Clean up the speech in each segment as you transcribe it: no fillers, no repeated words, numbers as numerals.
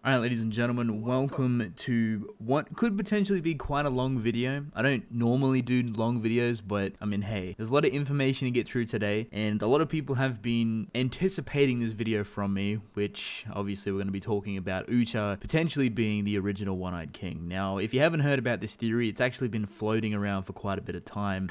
Alright, ladies and gentlemen, welcome to what could potentially be quite a long video. I don't normally do long videos, but I mean, hey, there's a lot of information to get through today, and a lot of people have been anticipating this video from me, which obviously we're going to be talking about Uta potentially being the original One-Eyed King. Now, if you haven't heard about this theory, it's actually been floating around for quite a bit of time.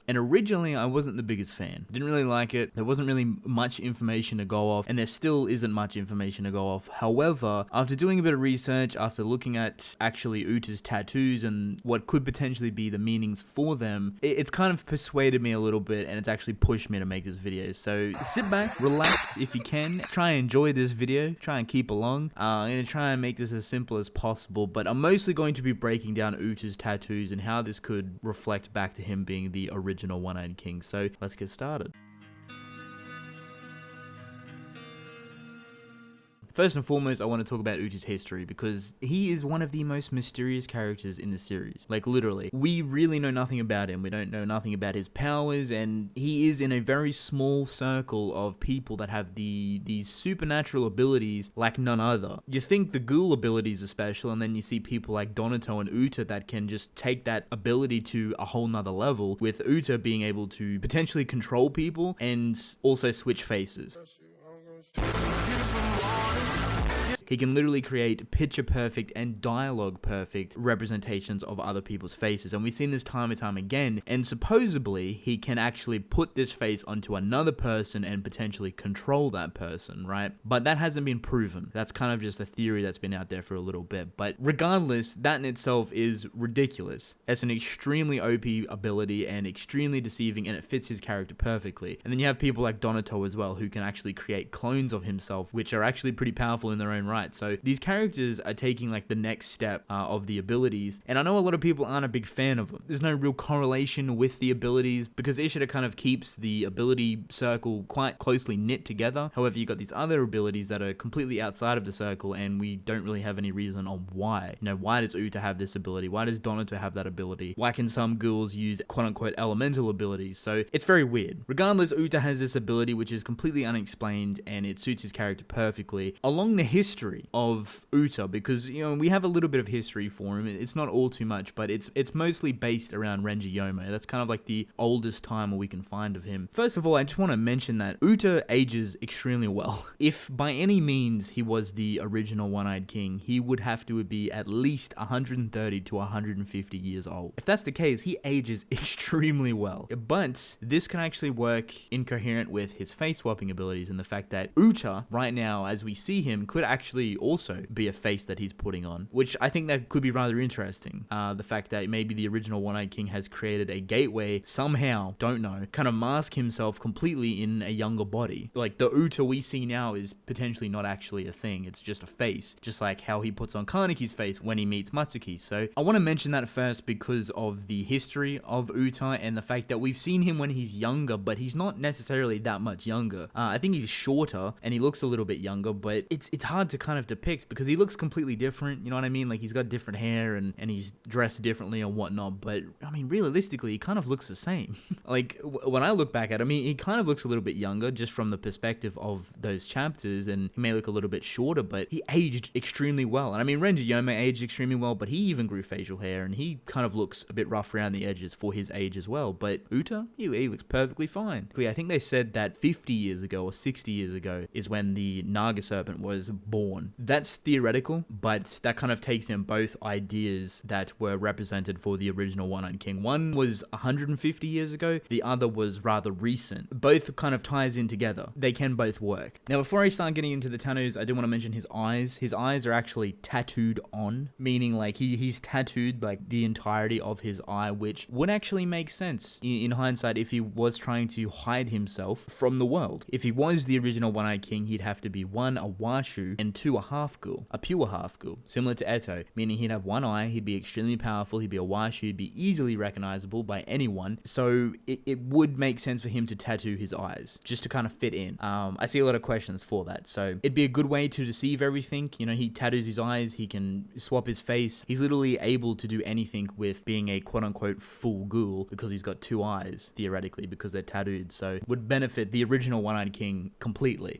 And originally, I wasn't the biggest fan. Didn't really like it. There wasn't really much information to go off, and there still isn't much information to go off. However, after doing a bit of research, after looking at actually Uta's tattoos and what could potentially be the meanings for them, it's kind of persuaded me a little bit, and it's actually pushed me to make this video. So sit back, relax if you can, try and enjoy this video, try and keep along. I'm going to try and make this as simple as possible, but I'm mostly going to be breaking down Uta's tattoos and how this could reflect back to him being the original One-Eyed King. So let's get started. First and foremost, I want to talk about Uta's history because he is one of the most mysterious characters in the series. Like, literally. We really know nothing about him. We don't know nothing about his powers, and he is in a very small circle of people that have these supernatural abilities like none other. You think the Ghoul abilities are special, and then you see people like Donato and Uta that can just take that ability to a whole nother level, with Uta being able to potentially control people and also switch faces. He can literally create picture-perfect and dialogue-perfect representations of other people's faces, and we've seen this time and time again, and supposedly, he can actually put this face onto another person and potentially control that person, right? But that hasn't been proven. That's kind of just a theory that's been out there for a little bit, but regardless, that in itself is ridiculous. It's an extremely OP ability and extremely deceiving, and it fits his character perfectly. And then you have people like Donato as well, who can actually create clones of himself, which are actually pretty powerful in their own right. So these characters are taking like the next step of the abilities, and I know a lot of people aren't a big fan of them. There's no real correlation with the abilities because Ishida kind of keeps the ability circle quite closely knit together. However, you got these other abilities that are completely outside of the circle, and we don't really have any reason on why. You know, why does Uta have this ability? Why does Donato have that ability? Why can some ghouls use quote-unquote elemental abilities? So it's very weird. Regardless, Uta has this ability which is completely unexplained, and it suits his character perfectly. Along the history of Uta, because, you know, we have a little bit of history for him. It's not all too much, but it's mostly based around Renji Yomo. That's kind of like the oldest time we can find of him. First of all, I just want to mention that Uta ages extremely well. If by any means he was the original One-Eyed King, he would have to be at least 130 to 150 years old. If that's the case, he ages extremely well. But this can actually work incoherent with his face swapping abilities and the fact that Uta, right now, as we see him, could actually also be a face that he's putting on, which I think that could be rather interesting. The fact that maybe the original One-Eyed King has created a gateway somehow, don't know, kind of mask himself completely in a younger body. Like, the Uta we see now is potentially not actually a thing, it's just a face, just like how he puts on Kaneki's face when he meets Matsuki. So I want to mention that first because of the history of Uta and the fact that we've seen him when he's younger, but he's not necessarily that much younger. I think he's shorter and he looks a little bit younger, but it's hard to kind of depict because he looks completely different, you know what I mean? Like, he's got different hair and he's dressed differently and whatnot, but I mean, realistically, he kind of looks the same. Like, when I look back at him, he kind of looks a little bit younger just from the perspective of those chapters, and he may look a little bit shorter, but he aged extremely well. And I mean, Renji Yomo aged extremely well, but he even grew facial hair, and he kind of looks a bit rough around the edges for his age as well. But Uta, he looks perfectly fine. I think they said that 50 years ago or 60 years ago is when the Naga Serpent was born. That's theoretical, but that kind of takes in both ideas that were represented for the original One-Eyed King. One was 150 years ago, the other was rather recent. Both kind of ties in together. They can both work. Now, before I start getting into the tattoos, I do want to mention his eyes. His eyes are actually tattooed on, meaning like he's tattooed like the entirety of his eye, which would actually make sense in hindsight if he was trying to hide himself from the world. If he was the original One-Eyed King, he'd have to be 1, a Washu, and 2, a half ghoul, a pure half ghoul, similar to Eto, meaning he'd have one eye, he'd be extremely powerful, he'd be a Washu, he'd be easily recognizable by anyone, so it would make sense for him to tattoo his eyes, just to kind of fit in. I see a lot of questions for that, so it'd be a good way to deceive everything. You know, he tattoos his eyes, he can swap his face, he's literally able to do anything with being a quote-unquote full ghoul, because he's got 2 eyes, theoretically, because they're tattooed, so would benefit the original One-Eyed King completely.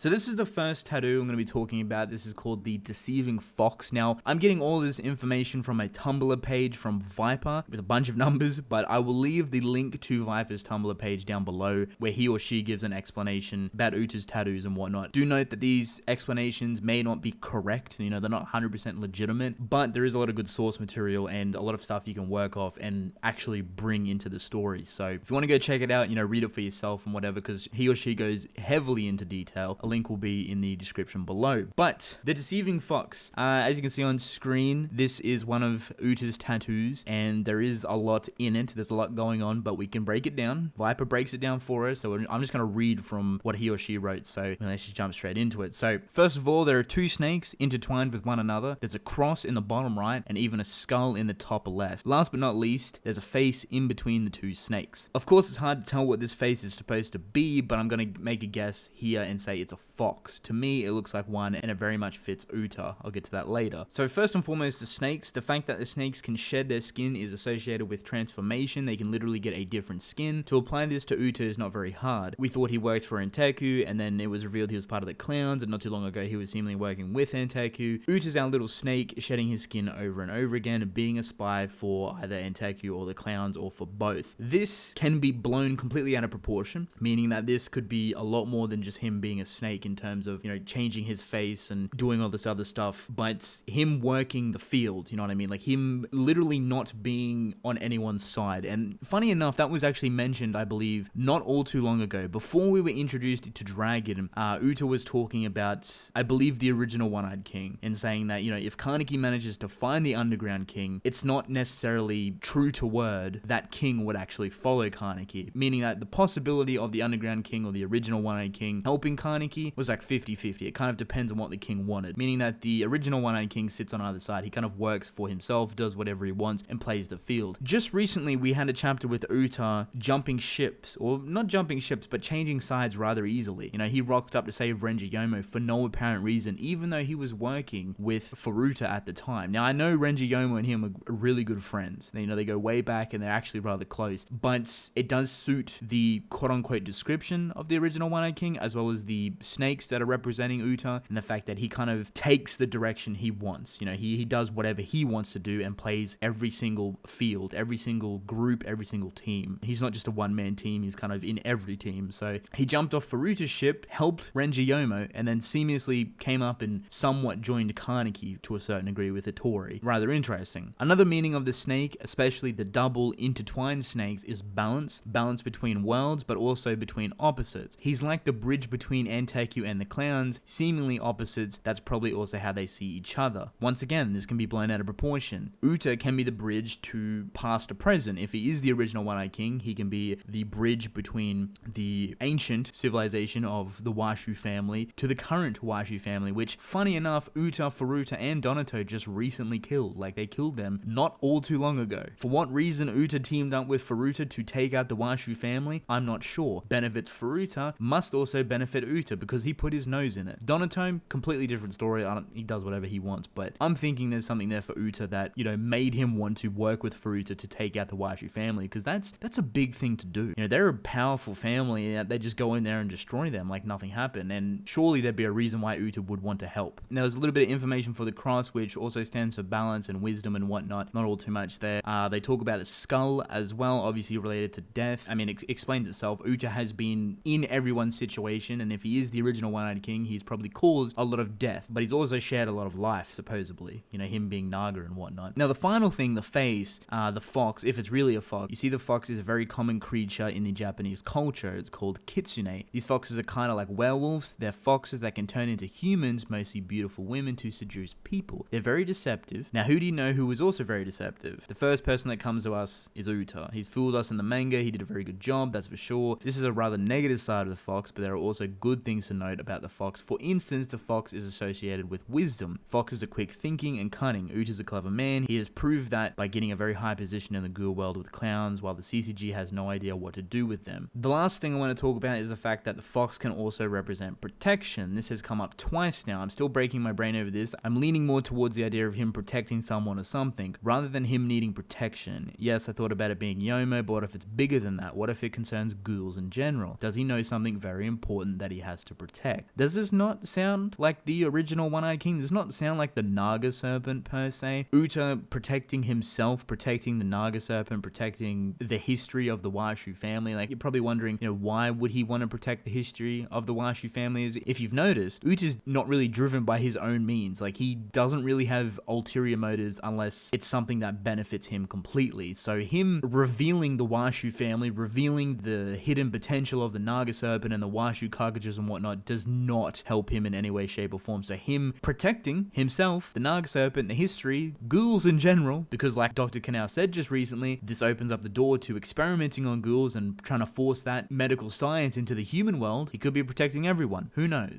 So this is the first tattoo I'm going to be talking about. This is called the Deceiving Fox. Now, I'm getting all this information from a Tumblr page from Viper with a bunch of numbers, but I will leave the link to Viper's Tumblr page down below where he or she gives an explanation about Uta's tattoos and whatnot. Do note that these explanations may not be correct, they're not 100% legitimate, but there is a lot of good source material and a lot of stuff you can work off and actually bring into the story. So if you want to go check it out, read it for yourself and whatever, because he or she goes heavily into detail. A link will be in the description below. But the Deceiving Fox, as you can see on screen, this is one of Uta's tattoos, and there is a lot in it. There's a lot going on, but we can break it down. Viper breaks it down for us, so I'm just going to read from what he or she wrote, so let's just jump straight into it. So, first of all, there are two snakes intertwined with one another. There's a cross in the bottom right, and even a skull in the top left. Last but not least, there's a face in between the two snakes. Of course, it's hard to tell what this face is supposed to be, but I'm going to make a guess here and say it's a fox. To me, it looks like one, and it very much fits Uta. I'll get to that later. So first and foremost, the snakes. The fact that the snakes can shed their skin is associated with transformation. They can literally get a different skin. To apply this to Uta is not very hard. We thought he worked for Anteku, and then it was revealed he was part of the clowns, and not too long ago he was seemingly working with Anteku. Uta's our little snake, shedding his skin over and over again, being a spy for either Anteku or the clowns, or for both. This can be blown completely out of proportion, meaning that this could be a lot more than just him being a snake in terms of, changing his face and doing all this other stuff, but him working the field, you know what I mean? Like him literally not being on anyone's side. And funny enough, that was actually mentioned, I believe, not all too long ago. Before we were introduced to Dragon, Uta was talking about, I believe, the original One-Eyed King, and saying that, if Kaneki manages to find the Underground King, it's not necessarily true to word that King would actually follow Kaneki, meaning that the possibility of the Underground King or the original One-Eyed King helping Kaneki was like 50-50. It kind of depends on what the king wanted, meaning that the original One-Eyed King sits on either side. He kind of works for himself, does whatever he wants, and plays the field. Just recently, we had a chapter with Uta jumping ships, or not jumping ships, but changing sides rather easily. He rocked up to save Renji Yomo for no apparent reason, even though he was working with Furuta at the time. Now, I know Renji Yomo and him are really good friends. They go way back, and they're actually rather close, but it does suit the quote-unquote description of the original One-Eyed King, as well as the snakes that are representing Uta, and the fact that he kind of takes the direction he wants. He does whatever he wants to do and plays every single field, every single group, every single team. He's not just a one-man team, he's kind of in every team. So he jumped off Furuta's ship, helped Renji Yomo, and then seamlessly came up and somewhat joined Kaneki to a certain degree with Ittori. Rather interesting. Another meaning of the snake, especially the double intertwined snakes, is balance. Balance between worlds, but also between opposites. He's like the bridge between Anteku and the clowns, seemingly opposites. That's probably also how they see each other. Once again, this can be blown out of proportion. Uta can be the bridge to past to present. If he is the original One-Eyed King, he can be the bridge between the ancient civilization of the Washu family to the current Washu family, which, funny enough, Uta, Furuta, and Donato just recently killed. Like, they killed them not all too long ago. For what reason Uta teamed up with Furuta to take out the Washu family, I'm not sure. Benefits Furuta must also benefit Uta because he put his nose in it. Donato, completely different story. He does whatever he wants, but I'm thinking there's something there for Uta that, made him want to work with Furuta to take out the Washu family, because that's a big thing to do. They're a powerful family, and they just go in there and destroy them like nothing happened, and surely there'd be a reason why Uta would want to help. Now, there's a little bit of information for the cross, which also stands for balance and wisdom and whatnot. Not all too much there. They talk about the skull as well, obviously related to death. I mean, it explains itself. Uta has been in everyone's situation, and if he is the original One-Eyed King, he's probably caused a lot of death, but he's also shared a lot of life, supposedly. Him being Naga and whatnot. Now, the final thing, the face, the fox, if it's really a fox, you see the fox is a very common creature in the Japanese culture. It's called kitsune. These foxes are kind of like werewolves. They're foxes that can turn into humans, mostly beautiful women, to seduce people. They're very deceptive. Now, who do you know who was also very deceptive? The first person that comes to us is Uta. He's fooled us in the manga. He did a very good job, that's for sure. This is a rather negative side of the fox, but there are also good things to note about the fox. For instance, the fox is associated with wisdom. Foxes are quick thinking and cunning. Uta's a clever man. He has proved that by getting a very high position in the Ghoul world with clowns, while the CCG has no idea what to do with them. The last thing I want to talk about is the fact that the fox can also represent protection. This has come up twice now. I'm still breaking my brain over this. I'm leaning more towards the idea of him protecting someone or something, rather than him needing protection. Yes, I thought about it being Yomo, but what if it's bigger than that? What if it concerns ghouls in general? Does he know something very important that he has to to protect. Does this not sound like the original One-Eyed King? Does this not sound like the Naga Serpent per se? Uta protecting himself, protecting the Naga Serpent, protecting the history of the Washu family. Like, you're probably wondering, why would he want to protect the history of the Washu family? If you've noticed, Uta's not really driven by his own means. Like, he doesn't really have ulterior motives unless it's something that benefits him completely. So him revealing the Washu family, revealing the hidden potential of the Naga Serpent and the Washu Kagajas and whatnot does not help him in any way, shape, or form. So him protecting himself, the Naga Serpent, the history, ghouls in general, because like Dr. Kanao said just recently, this opens up the door to experimenting on ghouls and trying to force that medical science into the human world. He could be protecting everyone. Who knows?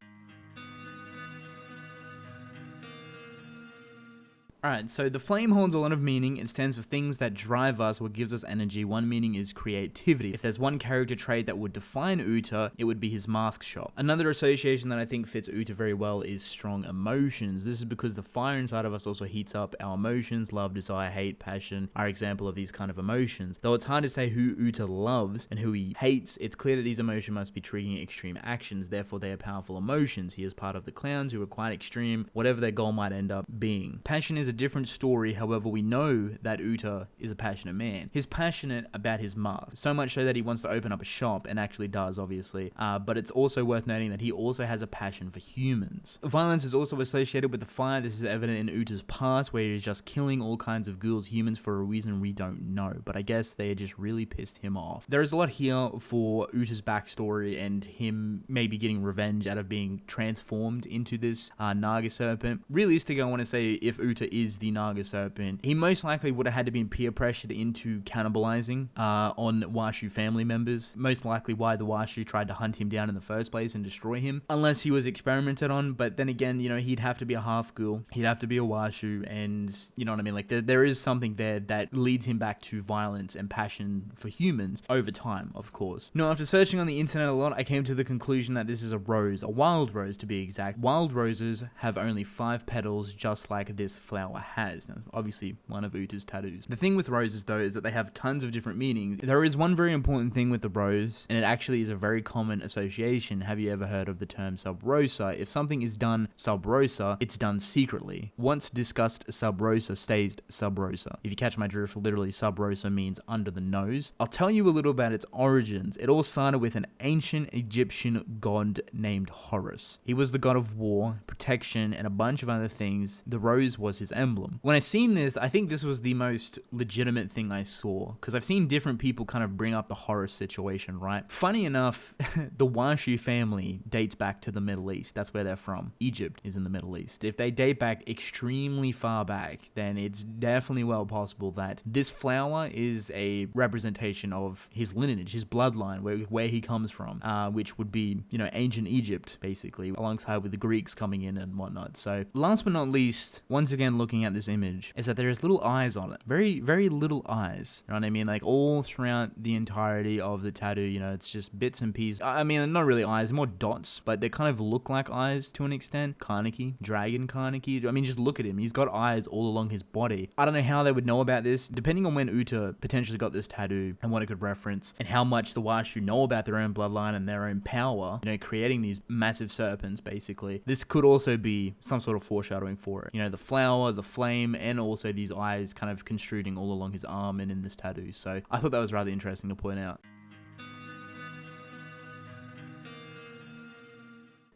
Alright, so the flame holds a lot of meaning. It stands for things that drive us, what gives us energy. One meaning is creativity. If there's one character trait that would define Uta, it would be his mask shop. Another association that I think fits Uta very well is strong emotions. This is because the fire inside of us also heats up our emotions. Love, desire, hate, passion are example of these kind of emotions. Though it's hard to say who Uta loves and who he hates, it's clear that these emotions must be triggering extreme actions. Therefore, they are powerful emotions. He is part of the clowns who are quite extreme, whatever their goal might end up being. Passion is a different story. However, we know that Uta is a passionate man. He's passionate about his mask, so much so that he wants to open up a shop, and actually does, obviously. But it's also worth noting that he also has a passion for humans. Violence is also associated with the fire. This is evident in Uta's past, where he's just killing all kinds of ghouls, humans, for a reason we don't know. But I guess they just really pissed him off. There is a lot here for Uta's backstory and him maybe getting revenge out of being transformed into this Naga Serpent. Realistically, I want to say if Uta is the Naga Serpent, he most likely would have had to be peer pressured into cannibalizing on Washu family members. Most likely why the Washu tried to hunt him down in the first place and destroy him, unless he was experimented on. But then again, he'd have to be a half ghoul, he'd have to be a Washu, and you know what I mean, like there is something there that leads him back to violence and passion for humans over time, of course. After searching on the internet a lot, I came to the conclusion that this is a rose, a wild rose to be exact. Wild roses have only 5 petals, just like this flower has. Now, obviously one of Uta's tattoos. The thing with roses though is that they have tons of different meanings. There is one very important thing with the rose, and it actually is a very common association. Have you ever heard of the term sub rosa? If something is done sub rosa, it's done secretly. Once discussed sub rosa stays sub rosa. If you catch my drift, literally sub rosa means under the nose. I'll tell you a little about its origins. It all started with an ancient Egyptian god named Horus. He was the god of war, protection, and a bunch of other things. The rose was his emblem. When I seen this, I think this was the most legitimate thing I saw, because I've seen different people kind of bring up the Horus situation, right? Funny enough, the Washu family dates back to the Middle East. That's where they're from. Egypt is in the Middle East. If they date back extremely far back, then it's definitely well possible that this flower is a representation of his lineage, his bloodline, where he comes from, which would be, ancient Egypt, basically, alongside with the Greeks coming in and whatnot. So last but not least, once again, looking at this image, is that there's little eyes on it. Very, very little eyes. You know what I mean? Like all throughout the entirety of the tattoo, it's just bits and pieces. I mean, not really eyes, more dots, but they kind of look like eyes to an extent. Kaneki, Dragon Kaneki. I mean, just look at him. He's got eyes all along his body. I don't know how they would know about this. Depending on when Uta potentially got this tattoo and what it could reference, and how much the Washu know about their own bloodline and their own power, creating these massive serpents, basically. This could also be some sort of foreshadowing for it. The flower, the flame, and also these eyes kind of construding all along his arm and in this tattoo. So I thought that was rather interesting to point out.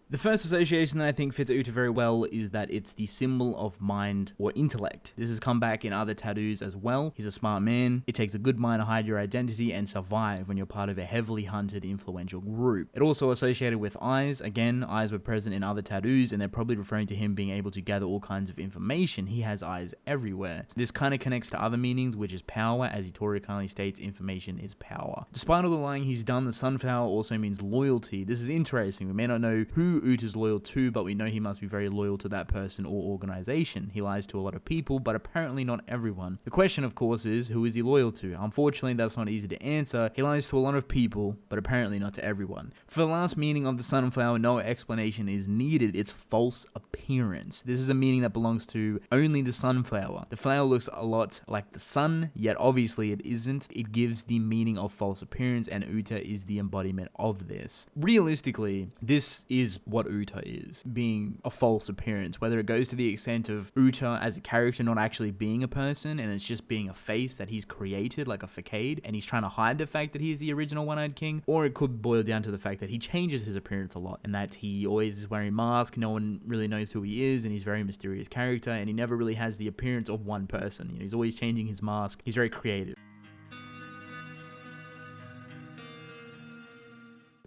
The first association that I think fits Uta very well is that it's the symbol of mind or intellect. This has come back in other tattoos as well. He's a smart man. It takes a good mind to hide your identity and survive when you're part of a heavily hunted, influential group. It also associated with eyes. Again, eyes were present in other tattoos, and they're probably referring to him being able to gather all kinds of information. He has eyes everywhere. This kind of connects to other meanings, which is power. As Ittori kindly states, information is power. Despite all the lying he's done, the sunflower also means loyalty. This is interesting. We may not know who who Uta's loyal to, but we know he must be very loyal to that person or organization. He lies to a lot of people, but apparently not everyone. The question, of course, is who is he loyal to? Unfortunately, that's not easy to answer. He lies to a lot of people, but apparently not to everyone. For the last meaning of the sunflower, no explanation is needed. It's false appearance. This is a meaning that belongs to only the sunflower. The flower looks a lot like the sun, yet obviously it isn't. It gives the meaning of false appearance, and Uta is the embodiment of this. Realistically, this is what Uta is, being a false appearance, whether it goes to the extent of Uta as a character not actually being a person, and it's just being a face that he's created, like a facade, and he's trying to hide the fact that he's the original One-Eyed King, or it could boil down to the fact that he changes his appearance a lot, and that he always is wearing masks, no one really knows who he is, and he's a very mysterious character, and he never really has the appearance of one person. You know, he's always changing his mask. He's very creative.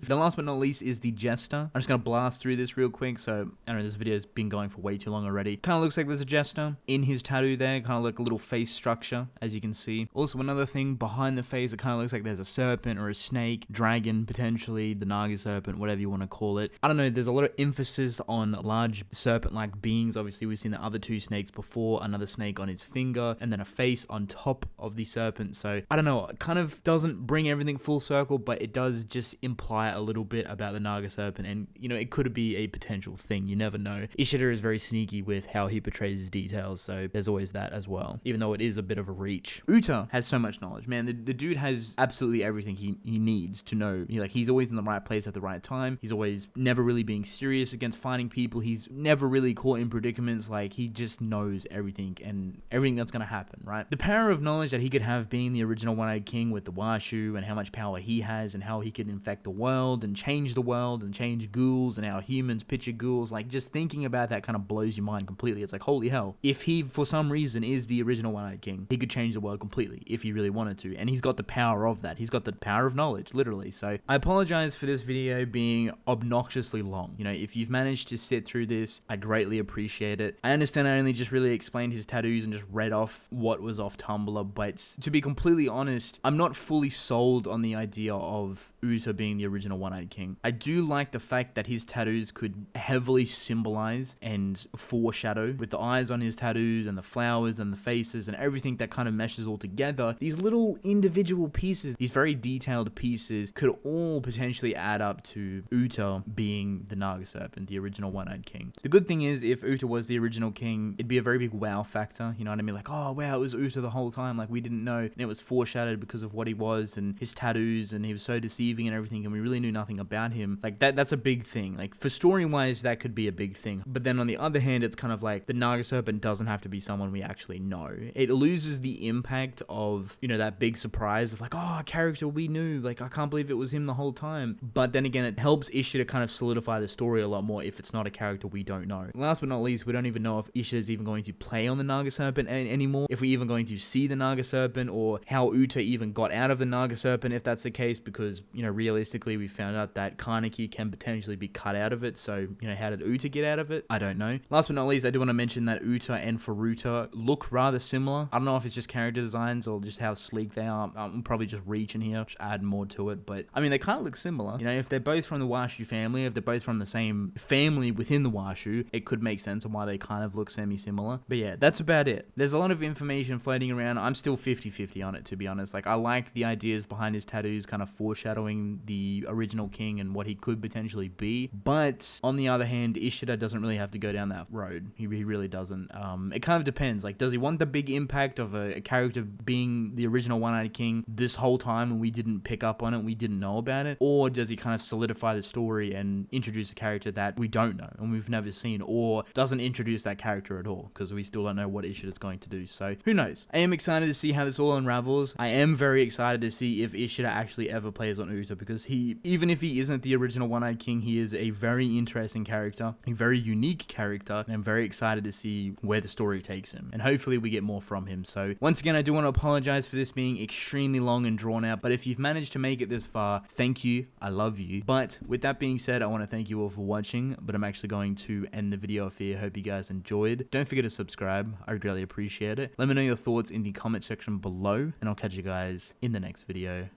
The last but not least is the Jester. I'm just going to blast through this real quick. So, I don't know, this video's been going for way too long already. Kind of looks like there's a Jester in his tattoo there. Kind of like a little face structure, as you can see. Also, another thing behind the face, it kind of looks like there's a serpent or a snake, dragon, potentially, the Naga serpent, whatever you want to call it. I don't know, there's a lot of emphasis on large serpent-like beings. Obviously, we've seen the other two snakes before. Another snake on his finger, and then a face on top of the serpent. So, I don't know, it kind of doesn't bring everything full circle, but it does just imply a little bit about the Naga serpent, and you know, it could be a potential thing. You never know. Ishida is very sneaky with how he portrays his details, so there's always that as well, even though it is a bit of a reach. Uta has so much knowledge, man. The dude has absolutely everything he needs to know. He's always in the right place at the right time. He's always never really being serious against fighting people. He's never really caught in predicaments. Like, he just knows everything and everything that's gonna happen, right? The power of knowledge that he could have being the original One-Eyed King with the Washu, and how much power he has, and how he could infect the world and change the world and change ghouls, and how humans picture ghouls. Like, just thinking about that kind of blows your mind completely. It's like, holy hell, if he for some reason is the original One-Eyed King, he could change the world completely if he really wanted to, and he's got the power of that. He's got the power of knowledge, literally. So I apologize for this video being obnoxiously long. You know, if you've managed to sit through this, I greatly appreciate it. I understand I only just really explained his tattoos and just read off what was off Tumblr, but to be completely honest, I'm not fully sold on the idea of Uta being the original One-Eyed King. I do like the fact that his tattoos could heavily symbolize and foreshadow, with the eyes on his tattoos and the flowers and the faces and everything that kind of meshes all together. These little individual pieces, these very detailed pieces, could all potentially add up to Uta being the Naga serpent, the original One-Eyed King. The good thing is, if Uta was the original king, it'd be a very big wow factor. You know what I mean? Like, oh wow, it was Uta the whole time. Like, we didn't know, and it was foreshadowed because of what he was and his tattoos, and he was so deceiving and everything, and we really knew nothing about him. Like, that's a big thing. Like, for story wise, that could be a big thing. But then on the other hand, it's kind of like the Naga serpent doesn't have to be someone we actually know. It loses the impact of, you know, that big surprise of like, oh, a character we knew. Like, I can't believe it was him the whole time. But then again, it helps Ishida kind of solidify the story a lot more if it's not a character we don't know. Last but not least, we don't even know if Ishida is even going to play on the Naga serpent anymore, if we're even going to see the Naga serpent, or how Uta even got out of the Naga serpent, if that's the case, because, you know, realistically, we found out that Kaneki can potentially be cut out of it. So, you know, how did Uta get out of it? I don't know. Last but not least, I do want to mention that Uta and Furuta look rather similar. I don't know if it's just character designs or just how sleek they are. I'm probably just reaching here, just add more to it, but I mean, they kind of look similar. You know, if they're both from the Washu family, if they're both from the same family within the Washu, it could make sense on why they kind of look semi-similar. But yeah, that's about it. There's a lot of information floating around. I'm still 50-50 on it, to be honest. Like, I like the ideas behind his tattoos, kind of foreshadowing the original king and what he could potentially be. But on the other hand, Ishida doesn't really have to go down that road. He really doesn't. It kind of depends. Like, does he want the big impact of a character being the original One-Eyed King this whole time and we didn't pick up on it, we didn't know about it? Or does he kind of solidify the story and introduce a character that we don't know and we've never seen, or doesn't introduce that character at all because we still don't know what Ishida's going to do? So who knows? I am excited to see how this all unravels. I am very excited to see if Ishida actually ever plays on Uta, because even if he isn't the original One-Eyed King, he is a very interesting character, a very unique character, and I'm very excited to see where the story takes him, and hopefully we get more from him. So once again, I do want to apologize for this being extremely long and drawn out, but if you've managed to make it this far, thank you. I love you. But with that being said, I want to thank you all for watching, but I'm actually going to end the video off here. Hope you guys enjoyed. Don't forget to subscribe. I really appreciate it. Let me know your thoughts in the comment section below, and I'll catch you guys in the next video.